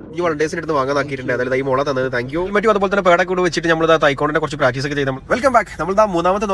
കുഞ്ഞു വളണ്ടേഴ്സിന്റെ അടുത്ത് വാങ്ങാൻ ആക്കിയിട്ടുണ്ട്. അതായത് ഈ മോളെ തന്നത് താങ്ക് യു. മറ്റും അതുപോലെ തന്നെ പേടൊക്കെ കൂടെ വെച്ചിട്ട് നമ്മൾ തൈക്കോണ്ടിന്റെ കുറച്ച് പ്രാക്ടീസ് ഒക്കെ ചെയ്ത് വെൽക്കം ബാക്ക്. നമ്മൾ മൂന്നാമത്തെ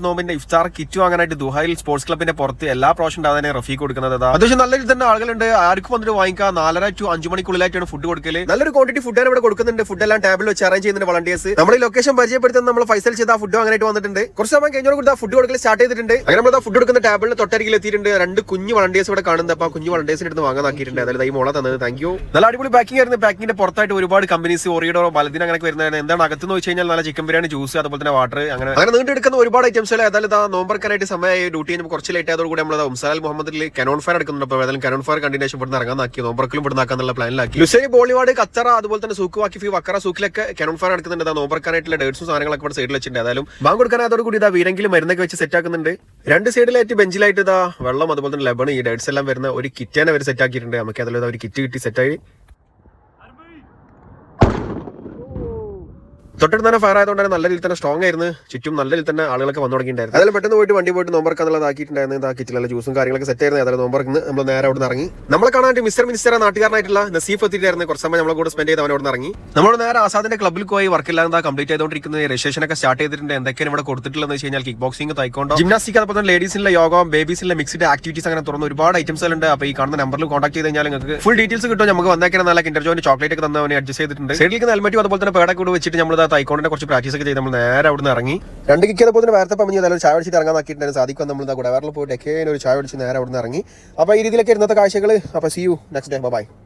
നോമ്പിന്റെ ഇഫ്താർ കിറ്റ് വാങ്ങാനായിട്ട് ദുബായിൽ സ്പോർട്സ് ക്ലബിന്റെ പുറത്ത് എല്ലാ പ്രാവശ്യം ഉണ്ടാകുന്ന റഫീഖ് കൊടുക്കുന്നത്. അത്യാവശ്യം നല്ല രീതിയിൽ തന്നെ ആളുകളുണ്ട്. ആർക്കും വന്നിട്ട് വാങ്ങിക്കാം. 4:30 to 5 മണിക്കുള്ളിലായിട്ടാണ് ഫുഡ് കൊടുക്കല്. നല്ലൊരു ക്വാണ്ടിറ്റി ഫുഡ് ഇവിടെ കൊടുക്കുന്നുണ്ട്. ഫുഡ് എല്ലാം ടേബിൾ വെച്ച് അറേഞ്ച് ചെയ്യുന്നുണ്ട് വളണ്ടിയേഴ്സ്. നമ്മൾ ഈ ലൊക്കേഷൻ പരിചയപ്പെടുത്തുന്ന നമ്മൾ ഫൈസൽ ചെയ്ത ഫുഡ് വാങ്ങാനായിട്ട് വന്നിട്ടുണ്ട്. കുറച്ച് സമയം കഴിഞ്ഞോട് ഫുഡ് കൊടുക്കൽ സ്റ്റാർട്ട് ചെയ്തിട്ടുണ്ട്. അങ്ങനെ നമ്മൾ ഫുഡ് കൊടുക്കുന്ന ടേബിളിന് തൊട്ടരികിൽ എത്തിയിട്ടുണ്ട്. 2 കുഞ്ഞു വളണ്ടിയേഴ്സ് ഇവിടെ കാണുന്നത്. അപ്പൊ കുഞ്ഞു വളണ്ടിയേഴ്സിന്റെ അടുത്ത് വാങ്ങാൻ ആക്കിയിട്ടുണ്ട്. അതായത് ഈ മോളെ തന്നത് താങ്ക് യു. നല്ല അടിപൊളി പാക്കിംഗ് ആയിരുന്നു. പാക്കിങ്ങിന്റെ പുറത്തായിട്ട് ഒരുപാട് കമ്പനീസ് ഓറിയഡോ ബലദിന അങ്ങനെ വരുന്നതാണ്. എന്താണ് അകത്തെന്ന് വെച്ച് കഴിഞ്ഞാൽ നല്ല ചിക്കൻ ബിരിയാണി, ജ്യൂസ്, അതുപോലെ തന്നെ വാട്ടർ, അങ്ങനെ നീണ്ടെടുക്കുന്ന ഒരുപാട് ഐറ്റംസ്. ഏതായാലും നോമ്പറക്കാനായിട്ട് സമയമായി. ഡ്യൂട്ടി കഴിഞ്ഞപ്പോൾ കുറച്ച് ലേറ്റ് ആയതോടുകൂടി നമ്മൾ ഉംസാൽ മുഹമ്മദിൽ കനോൺ ഫയർ എടുക്കുന്നുണ്ട്. അപ്പോൾ ഏതായാലും കനോൺ ഫയർ കണ്ടിന്യൂഷൻ ഇവിടുന്ന് ഇറങ്ങാനാക്കി നോമ്പറക്കിലും ഇവിടുന്നാക്കാന്നുള്ള പ്ലാനിലാക്കി. ലുസൈനി, ബോളിവാഡ്, ഖത്തറ, അതുപോലെ തന്നെ സൂക്ക് വാക്കിഫി, വക്കറ സൂക്കിലൊക്കെ കനോൺ ഫയർ എടുക്കുന്നുണ്ട്. നോമ്പറക്കാനായിട്ടുള്ള ഡേറ്റ്സും സാധനങ്ങളൊക്കെ ഇവിടെ സൈഡിൽ വെച്ചിട്ടുണ്ട്. ഏതായാലും ബാങ്ക് കൊടുക്കാനായതോടുകൂടി ഇതാ വീരെങ്കിലും മരുന്നൊക്കെ വെച്ച് സെറ്റ് ആക്കുന്നുണ്ട്. 2 സൈഡിലായിട്ട് ബെഞ്ചിലായിട്ട് ഇതാ വെള്ളം, അതുപോലെ തന്നെ ലെബൺ, ഈ ഡേറ്റ്സ് എല്ലാം വരുന്ന ഒരു കിറ്റാണ് അവർ സെറ്റ് ആക്കിയിട്ടുണ്ട്. നമുക്ക് അതിൽ ഒരു കിറ്റ് കിട്ടി സെറ്റായി. തൊട്ടടുത്ത് തന്നെ ഫയർ ആയതുകൊണ്ട് നല്ല രീതിയിൽ തന്നെ സ്ട്രോങ് ആയിരുന്നു. ചുറ്റും നല്ല രീതിയിൽ തന്നെ ആളുകളൊക്കെ വന്നു തുടങ്ങിയിട്ടുണ്ടായിരുന്നു. അതായത് പെട്ടെന്ന് വണ്ടി പോയിട്ട് നോമ്പറക്കാന്നുള്ളത് ആക്കിയിട്ടുണ്ടായിരുന്നു. കിറ്റിലുള്ള ജ്യൂസും കാര്യങ്ങളൊക്കെ സെറ്റ് ആയിരുന്നു. അതായത് നോമ്പറന്ന് നമ്മൾ നേരെ അവിടെ നിന്ന് ഇറങ്ങി. നമ്മളെ കാണാൻ മിനിസ്റ്റർ നാട്ടുകാരനായിട്ടുള്ള നസീഫ് എത്തിയിട്ടായിരുന്നു. കുറച്ച് സമയം നമ്മളെ കൂടെ സ്പെൻഡ് ചെയ്ത് അവൻ അവിടെ നിന്ന് ഇറങ്ങി. നമ്മൾ നേരെ ആസാദിന്റെ ക്ലബ്ബിൽ പോയി വർക്കില്ലാതെ കംപ്ലീറ്റ് ചെയ്തുകൊണ്ടിരിക്കുന്നത്. രജിസ്ട്രേഷൻ ഒക്കെ സ്റ്റാർട്ട് ചെയ്തിട്ടുണ്ട്. എന്തൊക്കെയാണ് ഇവിടെ കൊടുത്തിട്ടുള്ളതെന്ന് വെച്ച് കഴിഞ്ഞാൽ കിക്ക് ബോക്സിംഗ്, തൈക്കോണ്ടോ, ജിംനാസ്റ്റിക്, അതുപോലെ തന്നെ ലേഡീസിലെ യോഗ, ബേബീസിലെ മിക്സ്ഡ് ആക്ടിവിറ്റീസ്, അങ്ങനെ തുറന്ന് ഒരുപാട് ഐറ്റംസ് ഉണ്ട്. അപ്പോൾ ഈ കാണുന്ന നമ്പറിൽ കോൺടാക്ട് ചെയ്ത് കഴിഞ്ഞാൽ നിങ്ങൾക്ക് ഫുൾ ഡീറ്റെയിൽസ് കിട്ടും. നമുക്ക് വന്നേക്കാൻ നല്ല ഇന്റർജോയിന്റ് ചോക്ലേറ്റ് ഒക്കെ തന്നെ അഡ്ജസ്റ്റ് ചെയ്തിട്ടുണ്ട്. സൈഡിലേക്ക് ഹെൽമെറ്റും അതുപോലെ തന്നെ പേടൊക്കെ കൂടെ വെച്ചിട്ട് നമ്മൾ തൈക്കോണ്ടിന്റെ കുറച്ച് പ്രാക്ടീസ് ഒക്കെ ചെയ്ത് നമ്മൾ നേരെ അവിടെ നിന്ന് ഇറങ്ങി. 2 കിക്ക് അതുപോലെ തന്നെ വേറെ പറഞ്ഞു നല്ലൊരു ചായ അടിച്ചിട്ട് ഇറങ്ങാൻ നോക്കിയിട്ടുണ്ടായിരുന്നു. സാധിക്കും നമ്മൾ കൂടെ വേറെ പോയിട്ട് ഒരു ചായ അടിച്ച് നേരെ അവിടെ നിന്ന് ഇറങ്ങി. അപ്പോൾ ഈ രീതിയിലൊക്കെ ഇന്നത്തെ കാഴ്ചകൾ. അപ്പോൾ see you next day. By.